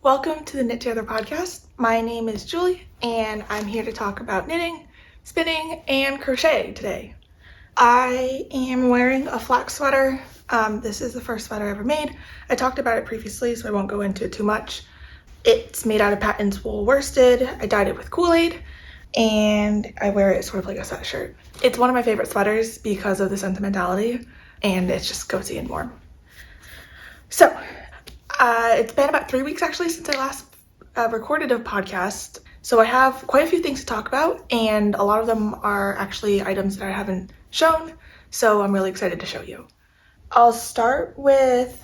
Welcome to the Knit2gether Podcast. My name is Julie, and I'm here to talk about knitting, spinning, and crochet today. I am wearing a flax sweater. This is the first sweater I ever made. I talked about it previously, so I won't go into it too much. It's made out of Patton's wool worsted. I dyed it with Kool-Aid, and I wear it sort of like a sweatshirt. It's one of my favorite sweaters because of the sentimentality, and it's just cozy and warm. So, it's been about 3 weeks actually since I last recorded a podcast, so I have quite a few things to talk about, and a lot of them are actually items that I haven't shown, so I'm really excited to show you. I'll start with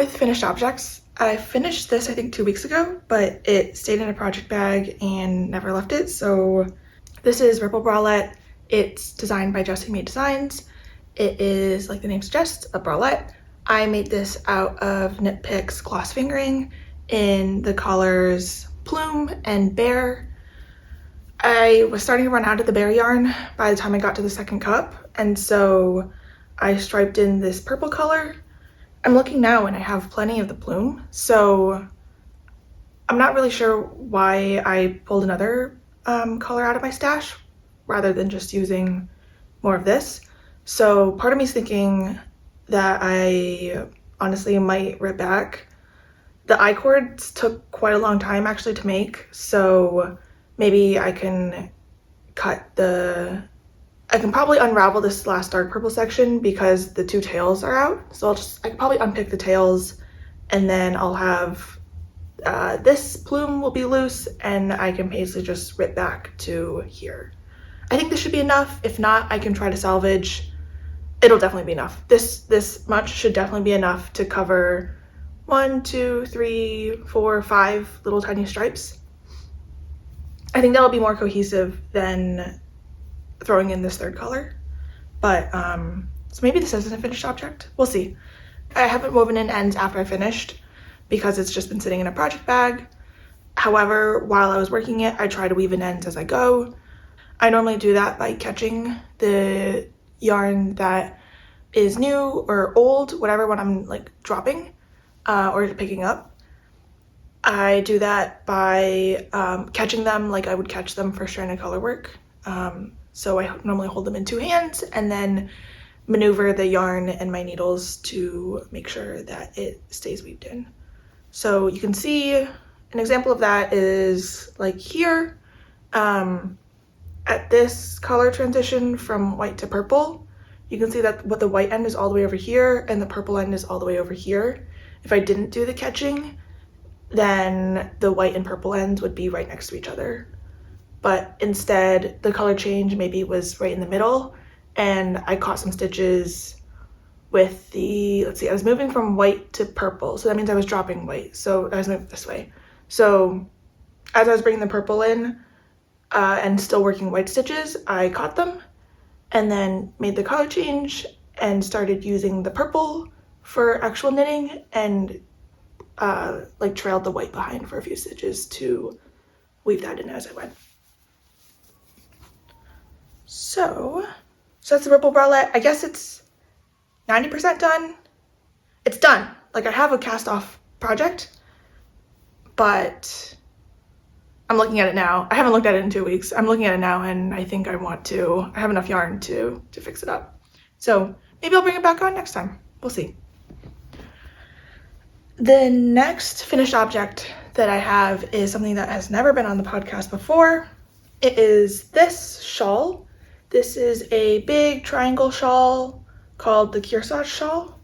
finished objects. I finished this I think 2 weeks ago, but it stayed in a project bag and never left it. So this is Ripple Bralette. It's designed by Jessie Maed Designs. It is, like the name suggests, a bralette. I made this out of Knit Picks gloss fingering in the colors Plume and Bear. I was starting to run out of the Bear yarn by the time I got to the second cup, and so I striped in this purple color. I'm looking now and I have plenty of the Plume, so I'm not really sure why I pulled another color out of my stash rather than just using more of this. So part of me is thinking that I honestly might rip back. The I-cords took quite a long time actually to make, so maybe I can probably unravel this last dark purple section because the two tails are out. So I can probably unpick the tails, and then I'll have this plume will be loose, and I can basically just rip back to here. I think this should be enough. If not, I can try to salvage. It'll definitely be enough. This much should definitely be enough to cover 1, 2, 3, 4, 5 little tiny stripes. I think that'll be more cohesive than throwing in this third color. But so maybe this isn't a finished object. We'll see. I haven't woven in ends after I finished because it's just been sitting in a project bag. However, while I was working it, I try to weave in ends as I go. I normally do that by catching the yarn that is new or old, whatever, when I'm like dropping or picking up. I do that by catching them like I would catch them for stranded color work. So I normally hold them in two hands and then maneuver the yarn and my needles to make sure that it stays weaved in. So you can see an example of that is like here. At this color transition from white to purple, you can see that the white end is all the way over here and the purple end is all the way over here. If I didn't do the catching, then the white and purple ends would be right next to each other. But instead, the color change maybe was right in the middle, and I caught some stitches with I was moving from white to purple, so that means I was dropping white, so I was moving this way. So as I was bringing the purple in, and still working white stitches, I caught them and then made the color change and started using the purple for actual knitting and trailed the white behind for a few stitches to weave that in as I went. So that's the Ripple Bralette. I guess it's 90% done. It's done. Like, I have a cast off project, but I'm looking at it now. I haven't looked at it in 2 weeks. I'm looking at it now, and I think I have enough yarn to fix it up. So maybe I'll bring it back on next time. We'll see. The next finished object that I have is something that has never been on the podcast before. It is this shawl. This is a big triangle shawl called the Kearsarge shawl.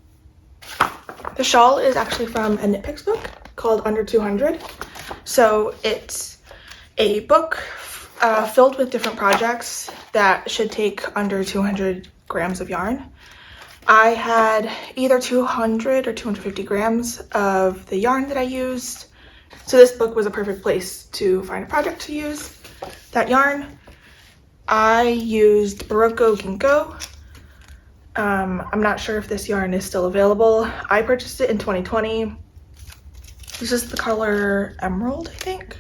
The shawl is actually from a Knit Picks book called Under 200. So it's a book filled with different projects that should take under 200 grams of yarn. I had either 200 or 250 grams of the yarn that I used. So this book was a perfect place to find a project to use that yarn. I used Barocco Ginkgo. I'm not sure if this yarn is still available. I purchased it in 2020. This is the color Emerald, I think.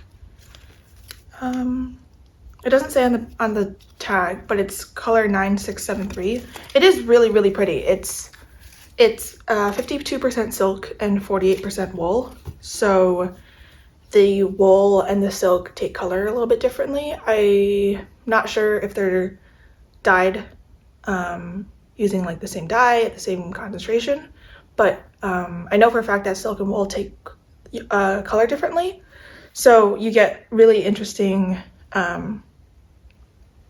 It doesn't say on the tag, but it's color 9673. It is really, really pretty. It's 52% silk and 48% wool. So the wool and the silk take color a little bit differently. I'm not sure if they're dyed using like the same dye at the same concentration, but I know for a fact that silk and wool take color differently, so you get really interesting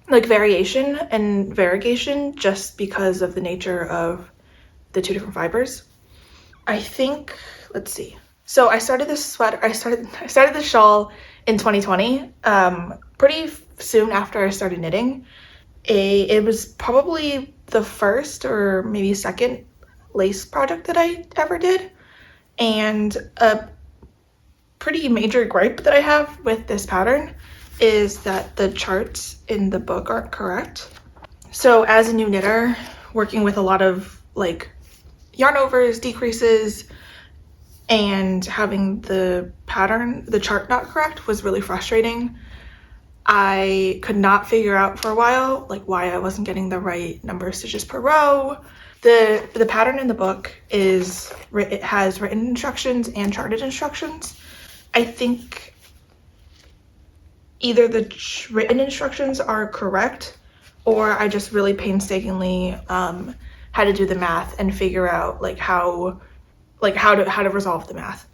like variation and variegation just because of the nature of the two different fibers. I think, let's see. So I started this sweater, I started this shawl in 2020, pretty soon after I started knitting. It was probably the first or maybe second lace project that I ever did. And a pretty major gripe that I have with this pattern is that the charts in the book aren't correct. So as a new knitter, working with a lot of like yarn overs, decreases, and having the chart not correct was really frustrating. I could not figure out for a while like why I wasn't getting the right number of stitches per row. The pattern in the book it has written instructions and charted instructions. I think either the written instructions are correct, or I just really painstakingly had to do the math and figure out like how to resolve the math.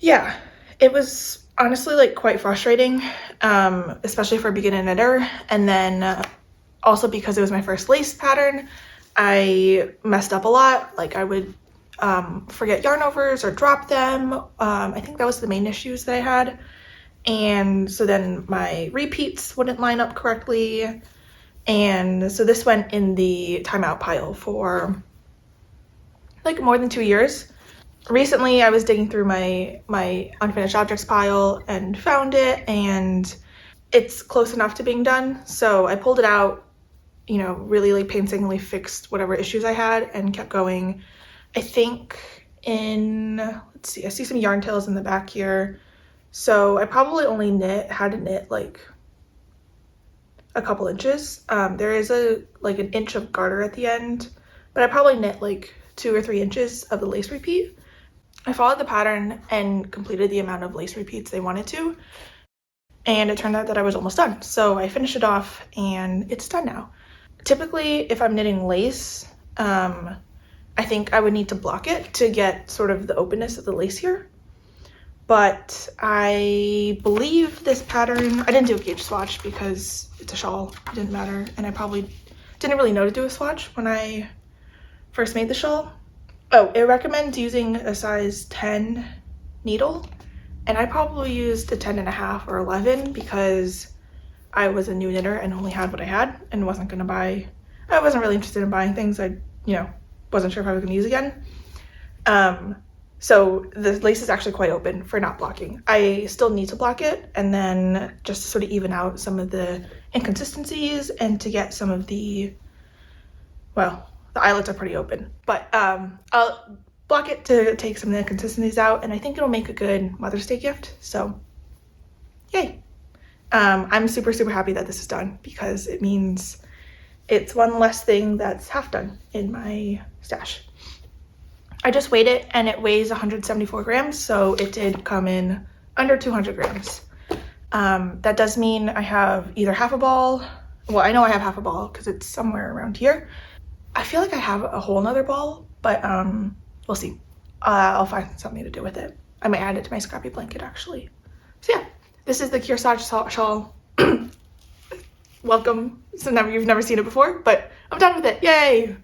Yeah, it was honestly like quite frustrating, especially for a beginner knitter. And then also because it was my first lace pattern, I messed up a lot. Like I would forget yarn overs or drop them. I think that was the main issues that I had. And so then my repeats wouldn't line up correctly. And so this went in the timeout pile for like more than 2 years. Recently I was digging through my unfinished objects pile and found it, and it's close enough to being done. So I pulled it out, you know, really like painstakingly fixed whatever issues I had and kept going. I think let's see, I see some yarn tails in the back here. So I probably only had to knit like a couple inches. There is an inch of garter at the end, but I probably knit like 2 or 3 inches of the lace repeat. I followed the pattern and completed the amount of lace repeats they wanted to, and it turned out that I was almost done. So I finished it off and it's done now. Typically, if I'm knitting lace, I think I would need to block it to get sort of the openness of the lace here. But I believe this pattern, I didn't do a gauge swatch because it's a shawl, it didn't matter, and I probably didn't really know to do a swatch when I first made the shawl. Oh, it recommends using a size 10 needle, and I probably used a 10.5 or 11 because I was a new knitter and only had what I had and wasn't really interested in buying things I, wasn't sure if I was gonna use again. So the lace is actually quite open for not blocking. I still need to block it, and then just to sort of even out some of the inconsistencies and to get some of the eyelets are pretty open, but I'll block it to take some of the inconsistencies out, and I think it'll make a good Mother's Day gift, so yay. I'm super, super happy that this is done because it means it's one less thing that's half done in my stash. I just weighed it and it weighs 174 grams, so it did come in under 200 grams. That does mean I have either half a ball. Well, I know I have half a ball because it's somewhere around here. I feel like I have a whole nother ball, but we'll see. I'll find something to do with it. I might add it to my scrappy blanket actually. So yeah, this is the Kearsarge shawl. Welcome. So you've never seen it before, but I'm done with it. Yay!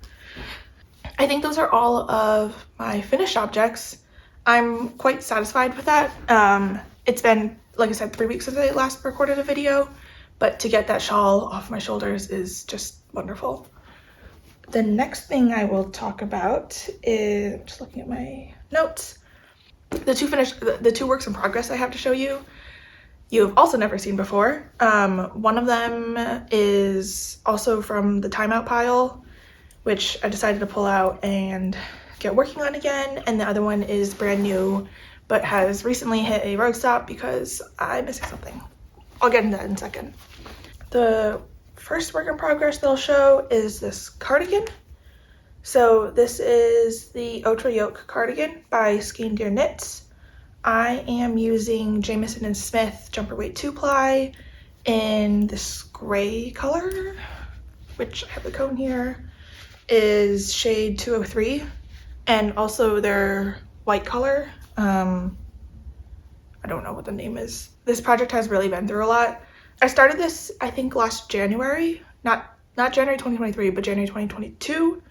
I think those are all of my finished objects. I'm quite satisfied with that. It's been, like I said, 3 weeks since I last recorded a video, but to get that shawl off my shoulders is just wonderful. The next thing I will talk about is, I'm just looking at my notes, the two works in progress I have to show you. You have also never seen before. One of them is also from the timeout pile, which I decided to pull out and get working on again, and the other one is brand new, but has recently hit a road stop because I'm missing something. I'll get into that in a second. The first work in progress that I'll show is this cardigan. So this is the Otra Yoke cardigan by Skeindeer Knits. I am using Jamieson & Smith jumper weight 2-ply in this gray color, which I have the cone here, is shade 203, and also their white color. I don't know what the name is. This project has really been through a lot. I started this, I think, last January, not January 2023, but January 2022.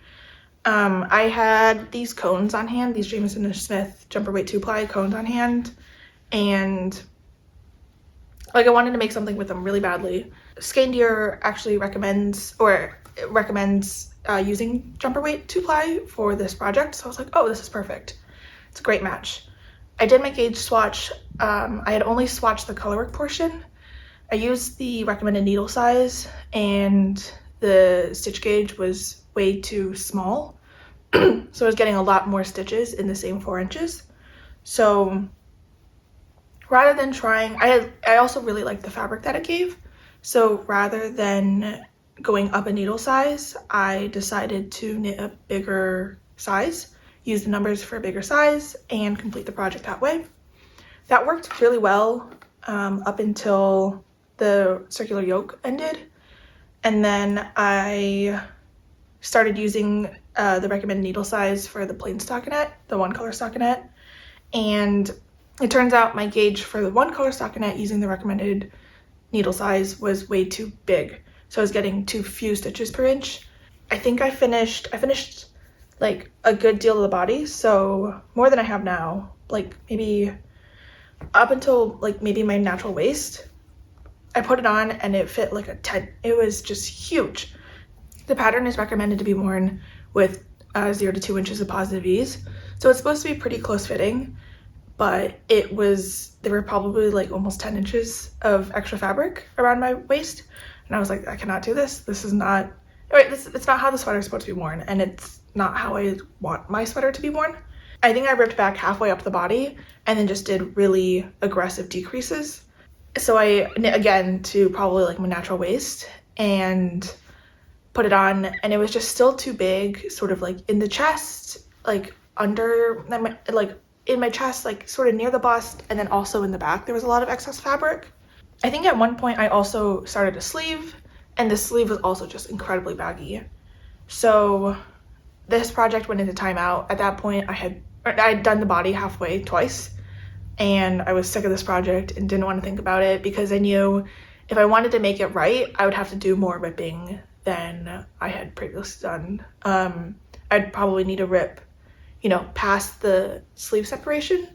I had these cones on hand, these Jamieson & Smith jumper weight 2-ply cones on hand, and like I wanted to make something with them really badly. Skeindeer actually recommends using jumper weight 2-ply for this project, so I was like, oh, this is perfect. It's a great match. I did my gauge swatch. I had only swatched the colorwork portion. I used the recommended needle size, and the stitch gauge was way too small. So I was getting a lot more stitches in the same 4 inches. So rather than trying, I also really liked the fabric that it gave. So rather than going up a needle size, I decided to knit a bigger size, use the numbers for a bigger size, and complete the project that way. That worked really well up until the circular yoke ended. And then I started using the recommended needle size for the plain stockinette, the 1-color stockinette, and it turns out my gauge for the 1-color stockinette using the recommended needle size was way too big, so I was getting too few stitches per inch. I think I finished like a good deal of the body, so more than I have now, like maybe up until like maybe my natural waist. I put it on and it fit like a tent. It was just huge. The pattern is recommended to be worn with 0 to 2 inches of positive ease, so it's supposed to be pretty close fitting, but there were probably like almost 10 inches of extra fabric around my waist, and I was like, I cannot do this. This is not, it's not how the sweater is supposed to be worn, and it's not how I want my sweater to be worn. I think I ripped back halfway up the body and then just did really aggressive decreases. So I knit again to probably like my natural waist and put it on, and it was just still too big, sort of like in the chest, like under, like in my chest, like sort of near the bust, and then also in the back there was a lot of excess fabric. I think at one point I also started a sleeve, and the sleeve was also just incredibly baggy. So this project went into timeout. At that point I had done the body halfway twice, and I was sick of this project and didn't want to think about it because I knew if I wanted to make it right, I would have to do more ripping than I had previously done. I'd probably need to rip, past the sleeve separation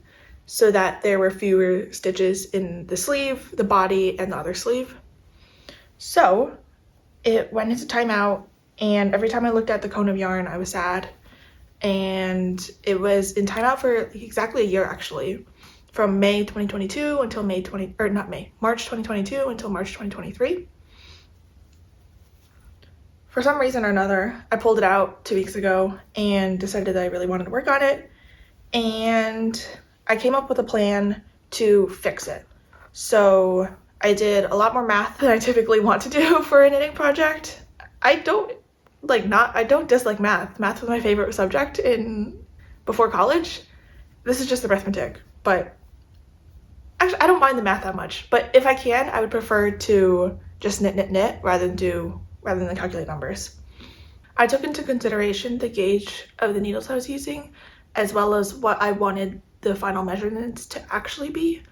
so that there were fewer stitches in the sleeve, the body, and the other sleeve. So it went into timeout, and every time I looked at the cone of yarn, I was sad. And it was in timeout for exactly a year, actually, from May 2022 until March 2022 until March 2023. For some reason or another, I pulled it out 2 weeks ago and decided that I really wanted to work on it. And I came up with a plan to fix it. So I did a lot more math than I typically want to do for a knitting project. I don't dislike math. Math was my favorite subject before college. This is just arithmetic, but actually I don't mind the math that much. But if I can, I would prefer to just knit rather than calculate numbers. I took into consideration the gauge of the needles I was using, as well as what I wanted the final measurements to actually be.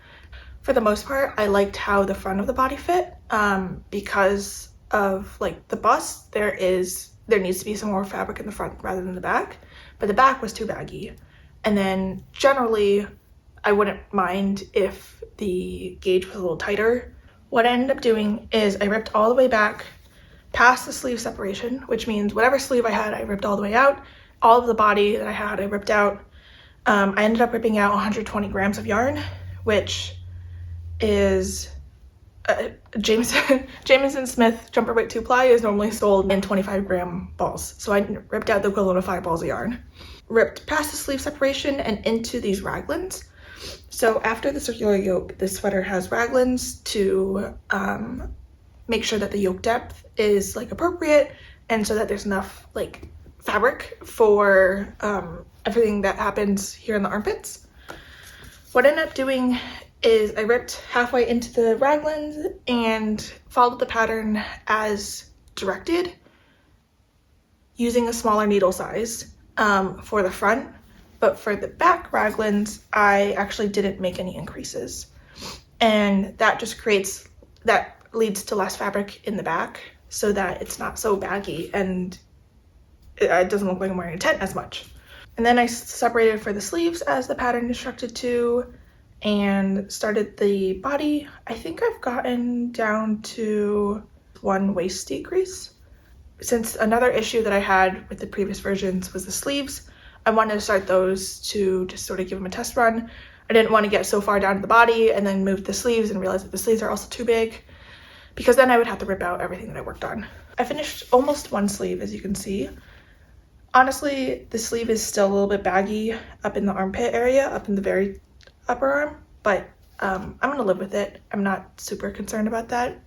For the most part, I liked how the front of the body fit, because of like the bust, there needs to be some more fabric in the front rather than the back, but the back was too baggy. And then generally, I wouldn't mind if the gauge was a little tighter. What I ended up doing is I ripped all the way back past the sleeve separation, which means whatever sleeve I had, I ripped all the way out. All of the body that I had, I ripped out. I ended up ripping out 120 grams of yarn, which is Jamieson Smith jumper weight 2-ply is normally sold in 25-gram balls. So I ripped out the equivalent of 5 balls of yarn. Ripped past the sleeve separation and into these raglans. So after the circular yoke, this sweater has raglans to make sure that the yoke depth is like appropriate, and so that there's enough like fabric for everything that happens here in the armpits. What I ended up doing is I ripped halfway into the raglans and followed the pattern as directed, using a smaller needle size for the front, but for the back raglans, I actually didn't make any increases. And that leads to less fabric in the back so that it's not so baggy and it doesn't look like I'm wearing a tent as much. And then I separated for the sleeves as the pattern instructed to and started the body. I think I've gotten down to 1 waist decrease. Since another issue that I had with the previous versions was the sleeves, I wanted to start those to just sort of give them a test run. I didn't want to get so far down to the body and then move the sleeves and realize that the sleeves are also too big, because then I would have to rip out everything that I worked on. I finished almost 1 sleeve, as you can see. Honestly, the sleeve is still a little bit baggy up in the armpit area, up in the very upper arm, but I'm gonna live with it. I'm not super concerned about that.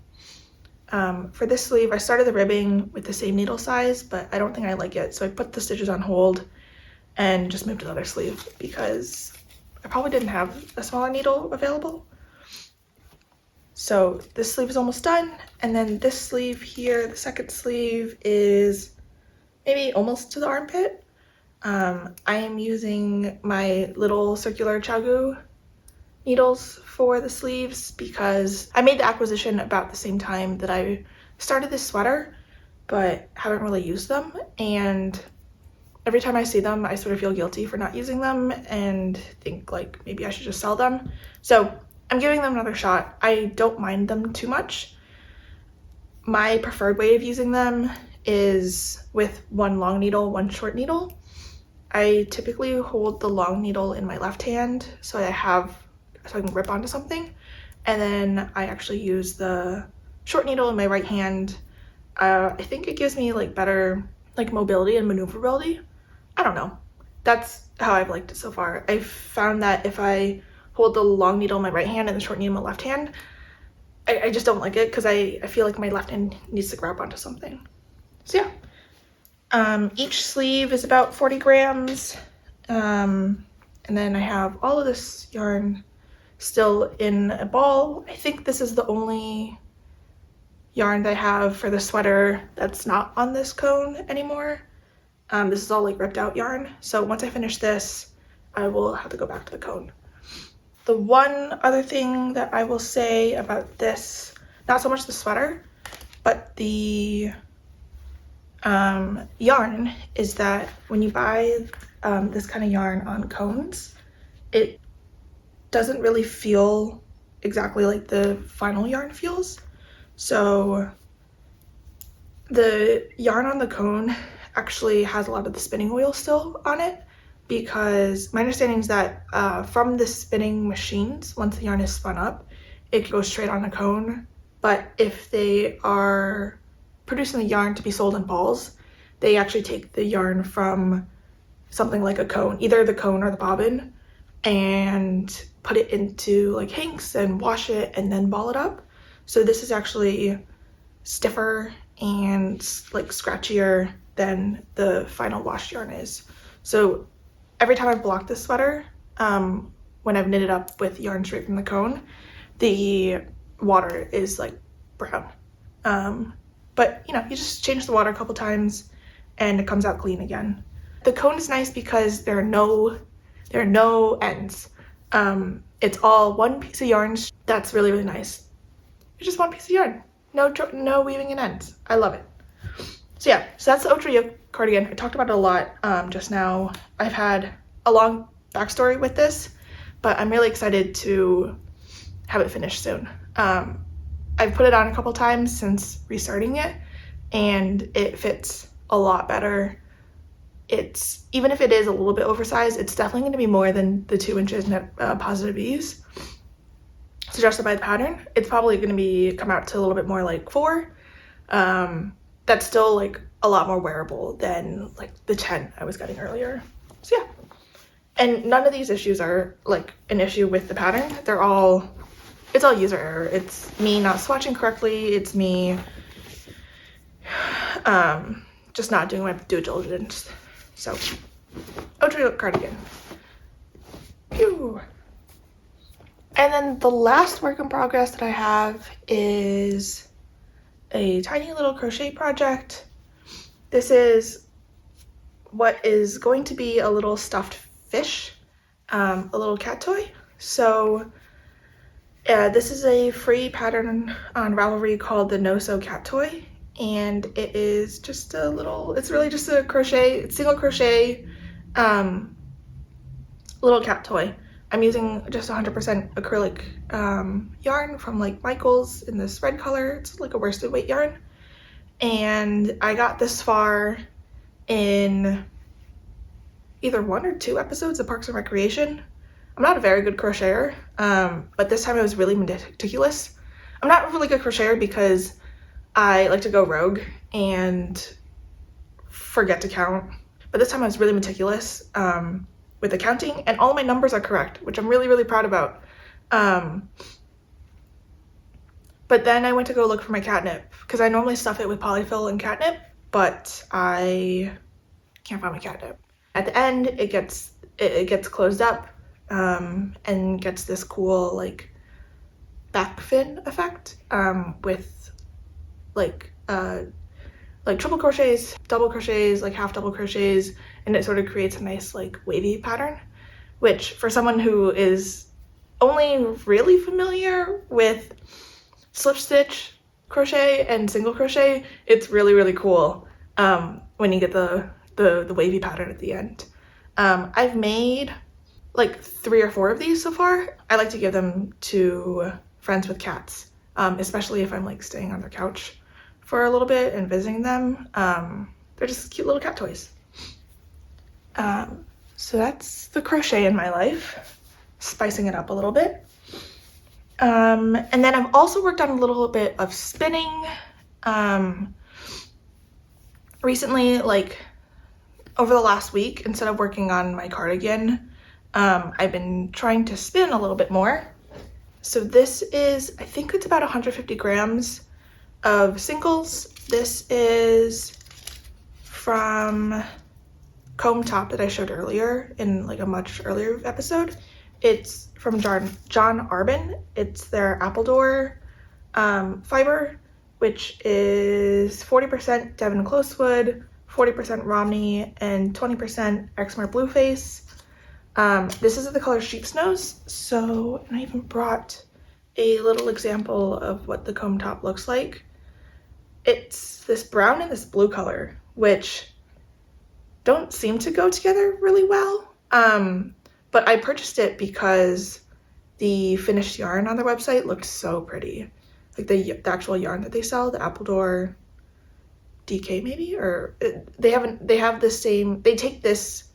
For this sleeve, I started the ribbing with the same needle size, but I don't think I like it, so I put the stitches on hold and just moved to the other sleeve because I probably didn't have a smaller needle available. So this sleeve is almost done, and then this sleeve here, the second sleeve, is maybe almost to the armpit. I am using my little circular chagu needles for the sleeves because I made the acquisition about the same time that I started this sweater, but haven't really used them, and every time I see them I sort of feel guilty for not using them and think like maybe I should just sell them. So I'm giving them another shot. I don't mind them too much. My preferred way of using them is with 1 long needle, 1 short needle. I typically hold the long needle in my left hand so I can grip onto something, and then I actually use the short needle in my right hand. I think it gives me like better like mobility and maneuverability. I don't know. That's how I've liked it so far. I've found that if I hold the long needle in my right hand and the short needle in my left hand, I just don't like it because I feel like my left hand needs to grab onto something. So yeah, each sleeve is about 40 grams, and then I have all of this yarn still in a ball. I think this is the only yarn that I have for the sweater that's not on this cone anymore. This is all like ripped out yarn, so once I finish this I will have to go back to the cone. The one other thing that I will say about this, not so much the sweater, but the yarn, is that when you buy this kind of yarn on cones, it doesn't really feel exactly like the final yarn feels. So the yarn on the cone actually has a lot of the spinning oil still on it, because my understanding is that from the spinning machines, once the yarn is spun up, it goes straight on the cone. But if they are producing the yarn to be sold in balls, they actually take the yarn from something like a cone, either the cone or the bobbin, and put it into like hanks and wash it and then ball it up. So this is actually stiffer and like scratchier than the final washed yarn is. So every time I've blocked this sweater, when I've knitted up with yarn straight from the cone, the water is like brown. But you know, you just change the water a couple times and it comes out clean again. The cone is nice because there are no ends. It's all one piece of yarn. That's really, really nice. It's just one piece of yarn. No weaving in ends. I love it. So yeah, so that's the Otra Yoke cardigan. I talked about it a lot just now. I've had a long backstory with this, but I'm really excited to have it finished soon. I've put it on a couple times since restarting it, and it fits a lot better. It's, even if it is a little bit oversized, it's definitely going to be more than the 2 inches net positive ease suggested by the pattern. It's probably going to come out to a little bit more like 4. That's still like a lot more wearable than like the 10 I was getting earlier. So yeah, and none of these issues are like an issue with the pattern. It's all user error. It's me not swatching correctly. It's me just not doing my due diligence. So Otra Yoke cardigan. Phew. And then the last work in progress that I have is a tiny little crochet project. This is what is going to be a little stuffed fish, a little cat toy. So this is a free pattern on Ravelry called the No Sew Cat Toy, and it is just a little, it's really just a crochet, single crochet little cat toy. I'm using just 100% acrylic yarn from like Michael's in this red color. It's like a worsted weight yarn. And I got this far in either 1 or 2 episodes of Parks and Recreation. I'm not a very good crocheter, but this time I was really meticulous. I'm not a really good crocheter because I like to go rogue and forget to count. But this time I was really meticulous with the counting, and all of my numbers are correct, which I'm really, really proud about. But then I went to go look for my catnip because I normally stuff it with polyfill and catnip, but I can't find my catnip. At the end, it gets closed up and gets this cool like back fin effect with like triple crochets, double crochets, like half double crochets, and it sort of creates a nice like wavy pattern, which for someone who is only really familiar with slip stitch crochet and single crochet, it's really, really cool when you get the wavy pattern at the end. I've made like 3 or 4 of these so far. I like to give them to friends with cats, especially if I'm like staying on their couch for a little bit and visiting them. They're just cute little cat toys. So that's the crochet in my life, spicing it up a little bit. And then I've also worked on a little bit of spinning. Recently, like over the last week, instead of working on my cardigan, I've been trying to spin a little bit more. So this is, I think it's about 150 grams of singles. This is from Comb Top that I showed earlier in like a much earlier episode. It's from John Arbin. It's their Appledore fiber, which is 40% Devon Closewood, 40% Romney, and 20% Exmoor Blueface. This is the color Sheep's Nose, so I even brought a little example of what the comb top looks like. It's this brown and this blue color, which don't seem to go together really well. But I purchased it because the finished yarn on their website looks so pretty. Like the actual yarn that they sell, the Appledore DK maybe, or they have the same, they take this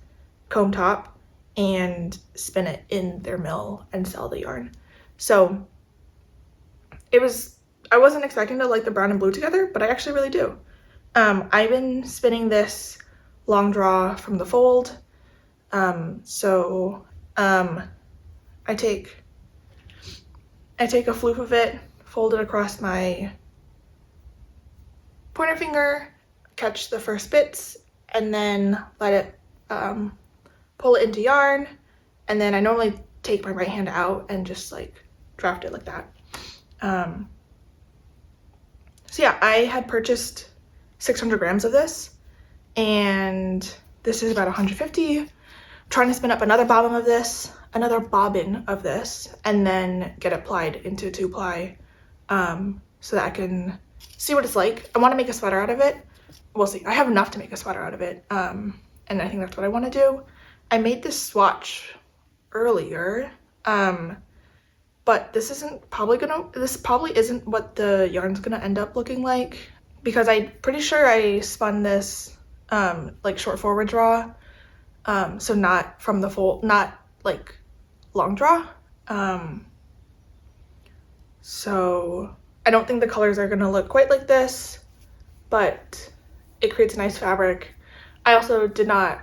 comb top and spin it in their mill and sell the yarn. So I wasn't expecting to like the brown and blue together, but I actually really do. I've been spinning this long draw from the fold. I take a floof of it, fold it across my pointer finger, catch the first bits, and then let it pull it into yarn. And then I normally take my right hand out and just like draft it like that. So yeah, I had purchased 600 grams of this, and this is about 150. I'm trying to spin up another bobbin of this, and then get it plied into 2-ply so that I can see what it's like. I want to make a sweater out of it. We'll see. I have enough to make a sweater out of it, and I think that's what I want to do. I made this swatch earlier, but this probably isn't what the yarn's gonna end up looking like, because I'm pretty sure I spun this like short forward draw, so not from the fold, not like long draw. So I don't think the colors are gonna look quite like this, but it creates a nice fabric. I also did not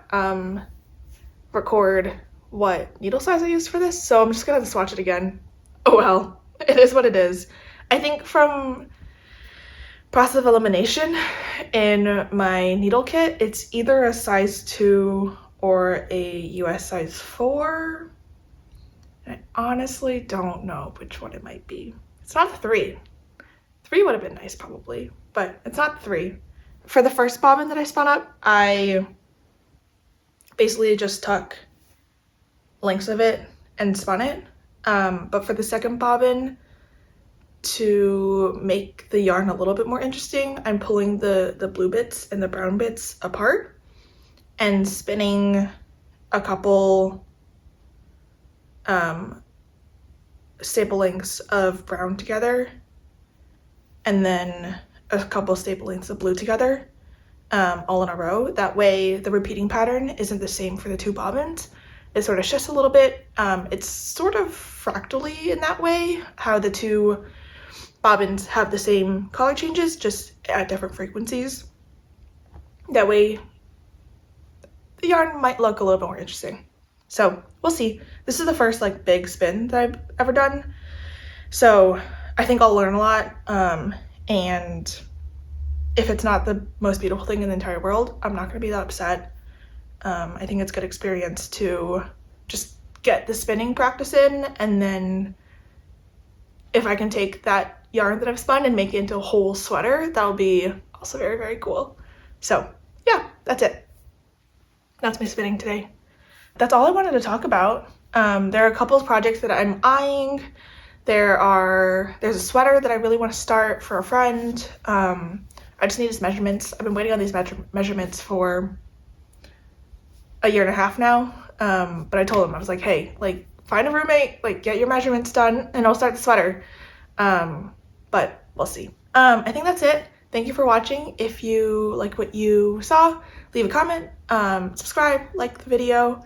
record what needle size I used for this, so I'm just gonna swatch it again. Oh well, it is what it is. I think from process of elimination in my needle kit, it's either a size 2 or a US size 4. And I honestly don't know which one it might be. It's not the 3. 3 would have been nice probably, but it's not 3. For the first bobbin that I spun up, I basically just took lengths of it and spun it. But for the second bobbin, to make the yarn a little bit more interesting, I'm pulling the blue bits and the brown bits apart and spinning a couple staple lengths of brown together and then a couple staple lengths of blue together, all in a row. That way the repeating pattern isn't the same for the 2 bobbins. It sort of shifts a little bit. It's sort of fractally in that way, how the 2 bobbins have the same color changes, just at different frequencies. That way the yarn might look a little bit more interesting. So we'll see. This is the first like big spin that I've ever done. So I think I'll learn a lot. And if it's not the most beautiful thing in the entire world, I'm not gonna be that upset. I think it's good experience to just get the spinning practice in, and then if I can take that yarn that I've spun and make it into a whole sweater, that'll be also very, very cool. So yeah, that's it. That's my spinning today. That's all I wanted to talk about. There are a couple of projects that I'm eyeing. There's a sweater that I really want to start for a friend. I just need his measurements. I've been waiting on these measurements for a year and a half now. But I told him, I was like, hey, like find a roommate, like get your measurements done and I'll start the sweater. But we'll see. I think that's it. Thank you for watching. If you like what you saw, leave a comment, subscribe, like the video.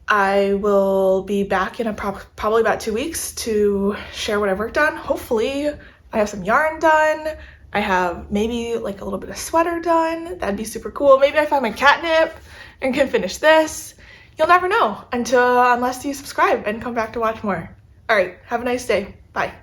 I will be back in probably about 2 weeks to share what I've worked on. Hopefully I have some yarn done. I have maybe like a little bit of sweater done. That'd be super cool. Maybe I find my catnip and can finish this. You'll never know unless you subscribe and come back to watch more. All right, have a nice day. Bye.